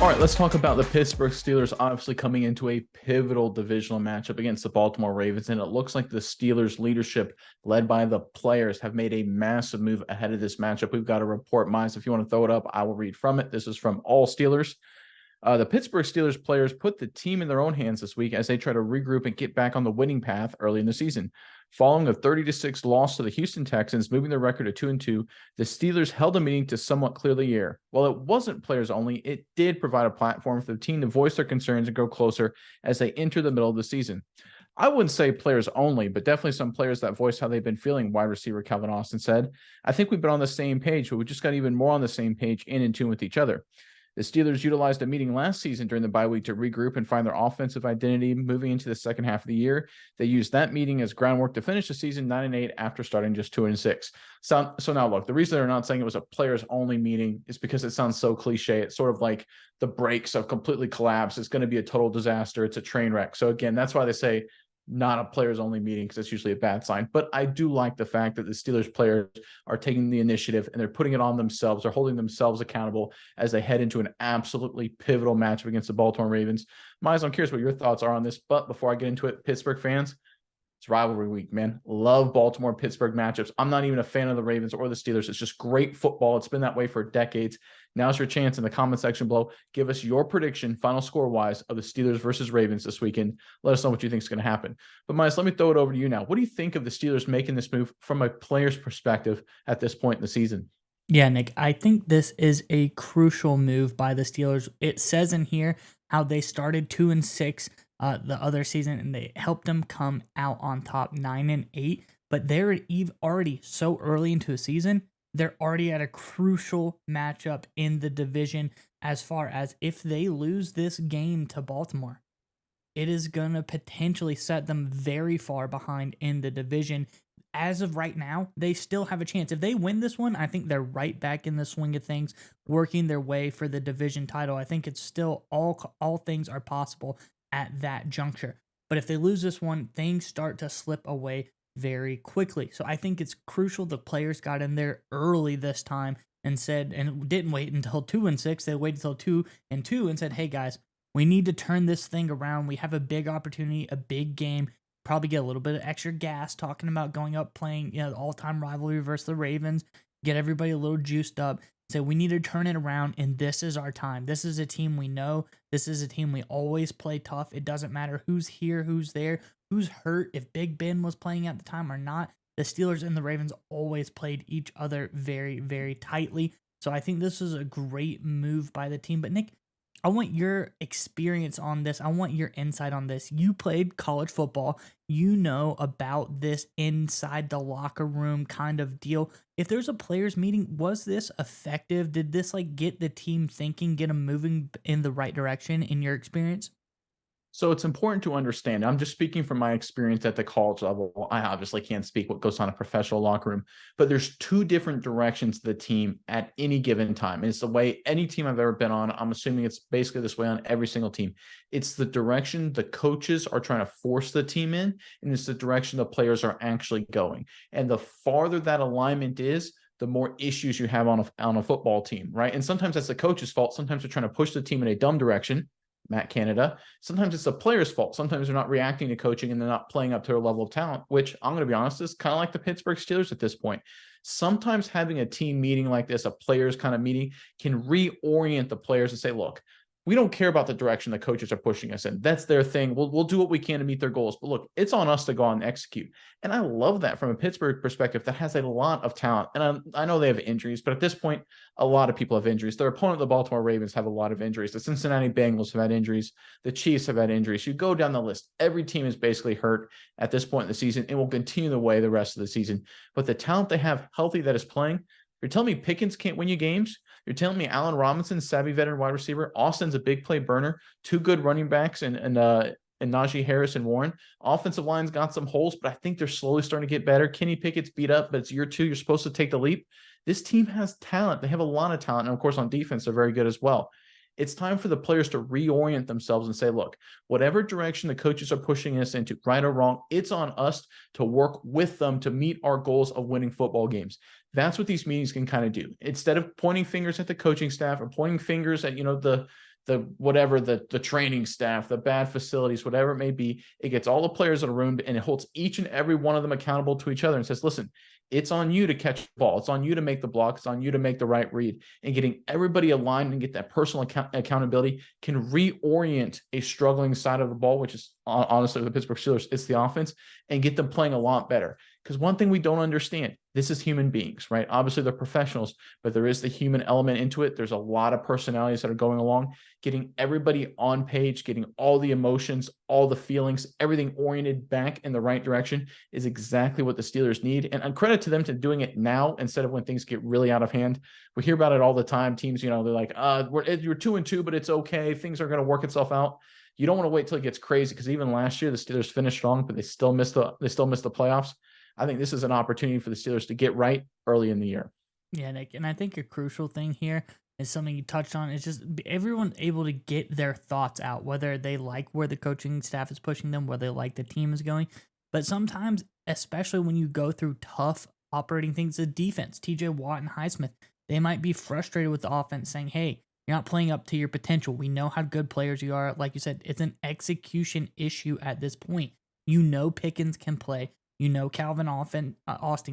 All right, let's talk about the Pittsburgh Steelers obviously coming into a pivotal divisional matchup against the Baltimore Ravens. And it looks like the Steelers leadership, led by the players, have made a massive move ahead of this matchup. We've got a report. Miles, if you want to throw it up, I will read from it. This is from All Steelers. The Pittsburgh Steelers players put the team in their own hands this week as they try to regroup and get back on the winning path early in the season. Following a 30-6 loss to the Houston Texans, moving their record to 2-2, the Steelers held a meeting to somewhat clear the air. While it wasn't players only, it did provide a platform for the team to voice their concerns and grow closer as they enter the middle of the season. I wouldn't say players only, but definitely some players that voiced how they've been feeling, wide receiver Calvin Austin said. I think we've been on the same page, but we just got even more on the same page and in tune with each other. The Steelers utilized a meeting last season during the bye week to regroup and find their offensive identity moving into the second half of the year. They used that meeting as groundwork to finish the season 9-8 after starting just 2-6. So now look, the reason they're not saying it was a players only meeting is because it sounds so cliche. It's sort of like the brakes have completely collapsed. It's going to be a total disaster. It's a train wreck. So again, that's why they say not a players only meeting, because it's usually a bad sign. But I do like the fact that the Steelers players are taking the initiative and they're putting it on themselves. They're holding themselves accountable as they head into an absolutely pivotal matchup against the Baltimore Ravens. Miles, I'm curious what your thoughts are on this. But before I get into it, Pittsburgh fans, it's rivalry week, man. Love Baltimore-Pittsburgh matchups. I'm not even a fan of the Ravens or the Steelers. It's just great football. It's been that way for decades. Now's your chance in the comment section below. Give us your prediction, final score-wise, of the Steelers versus Ravens this weekend. Let us know what you think is going to happen. But, Miles, let me throw it over to you now. What do you think of the Steelers making this move from a player's perspective at this point in the season? Yeah, Nick, I think this is a crucial move by the Steelers. It says in here how they started 2-6 the other season, and they helped them come out on top 9-8. But they're already so early into a season, they're already at a crucial matchup in the division. As far as if they lose this game to Baltimore, it is going to potentially set them very far behind in the division. As of right now, they still have a chance. If they win this one, I think they're right back in the swing of things, working their way for the division title. I think it's still all things are possible at that juncture. But if they lose this one, things start to slip away very quickly. So I think it's crucial the players got in there early this time and said, and didn't wait until 2-6. They waited until 2-2 and said, "Hey guys, we need to turn this thing around. We have a big opportunity, a big game. Probably get a little bit of extra gas talking about going up playing, the all-time rivalry versus the Ravens. Get everybody a little juiced up. Say we need to turn it around, and this is our time. This is a team we know. This is a team we always play tough. It doesn't matter who's here, who's there, who's hurt, if Big Ben was playing at the time or not. The Steelers and the Ravens always played each other very, very tightly. So I think this is a great move by the team. But Nick, I want your experience on this. I want your insight on this. You played college football. You know about this inside the locker room kind of deal. If there's a players meeting, was this effective? Did this get the team thinking, get them moving in the right direction in your experience? So it's important to understand. I'm just speaking from my experience at the college level. I obviously can't speak what goes on in a professional locker room, but there's two different directions to the team at any given time. And it's the way any team I've ever been on. I'm assuming it's basically this way on every single team. It's the direction the coaches are trying to force the team in, and it's the direction the players are actually going. And the farther that alignment is, the more issues you have on a football team, right? And sometimes that's the coach's fault. Sometimes they're trying to push the team in a dumb direction. Matt Canada. Sometimes it's the player's fault. Sometimes they're not reacting to coaching and they're not playing up to their level of talent, which I'm going to be honest is kind of like the Pittsburgh Steelers at this point. Sometimes having a team meeting like this, a players kind of meeting, can reorient the players and say, look, we don't care about the direction the coaches are pushing us in. That's their thing. We'll do what we can to meet their goals. But look, it's on us to go out and execute. And I love that from a Pittsburgh perspective that has a lot of talent. And I know they have injuries, but at this point, a lot of people have injuries. Their opponent, the Baltimore Ravens, have a lot of injuries. The Cincinnati Bengals have had injuries. The Chiefs have had injuries. You go down the list. Every team is basically hurt at this point in the season and will continue the way the rest of the season. But the talent they have healthy that is playing, you're telling me Pickens can't win you games? You're telling me Allen Robinson, savvy veteran wide receiver, Austin's a big play burner, two good running backs, and Najee Harris and Warren. Offensive line's got some holes, but I think they're slowly starting to get better. Kenny Pickett's beat up, but it's year two. You're supposed to take the leap. This team has talent. They have a lot of talent. And of course, on defense, they're very good as well. It's time for the players to reorient themselves and say, look, whatever direction the coaches are pushing us into, right or wrong, it's on us to work with them to meet our goals of winning football games. That's what these meetings can kind of do. Instead of pointing fingers at the coaching staff or pointing fingers at, the the whatever, the training staff, the bad facilities, whatever it may be. It gets all the players in a room and it holds each and every one of them accountable to each other and says, listen, it's on you to catch the ball. It's on you to make the block. It's on you to make the right read. And getting everybody aligned and get that personal accountability can reorient a struggling side of the ball, which is honestly the Pittsburgh Steelers, it's the offense, and get them playing a lot better. Because one thing we don't understand, this is human beings, right? Obviously, they're professionals, but there is the human element into it. There's a lot of personalities that are going along. Getting everybody on page, getting all the emotions, all the feelings, everything oriented back in the right direction is exactly what the Steelers need. And credit to them to doing it now instead of when things get really out of hand. We hear about it all the time. Teams, they're like, you're 2-2, but it's okay. Things are going to work itself out. You don't want to wait till it gets crazy, because even last year the Steelers finished strong, but they still missed the playoffs. I think this is an opportunity for the Steelers to get right early in the year. Yeah, Nick, and I think a crucial thing here is something you touched on, is just everyone able to get their thoughts out, whether they like where the coaching staff is pushing them, whether they like the team is going. But sometimes, especially when you go through tough operating things, the defense, TJ Watt and Highsmith, they might be frustrated with the offense saying, hey, you're not playing up to your potential. We know how good players you are. Like you said, it's an execution issue at this point. Pickens can play. Calvin Austin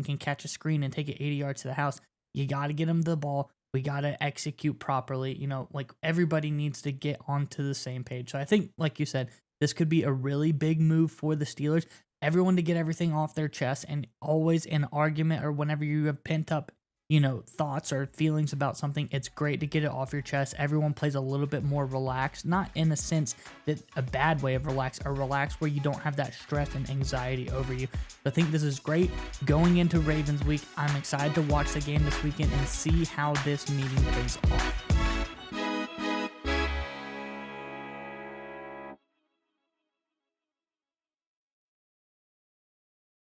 can catch a screen and take it 80 yards to the house. You got to get him the ball. We got to execute properly. Like everybody needs to get onto the same page. So I think, like you said, this could be a really big move for the Steelers. Everyone to get everything off their chest, and always an argument or whenever you have pent up thoughts or feelings about something, it's great to get it off your chest. Everyone plays a little bit more relaxed, not in a sense that a bad way of relax, or relax where you don't have that stress and anxiety over you. So I think this is great going into Ravens week. I'm excited to watch the game this weekend and see how this meeting pays off.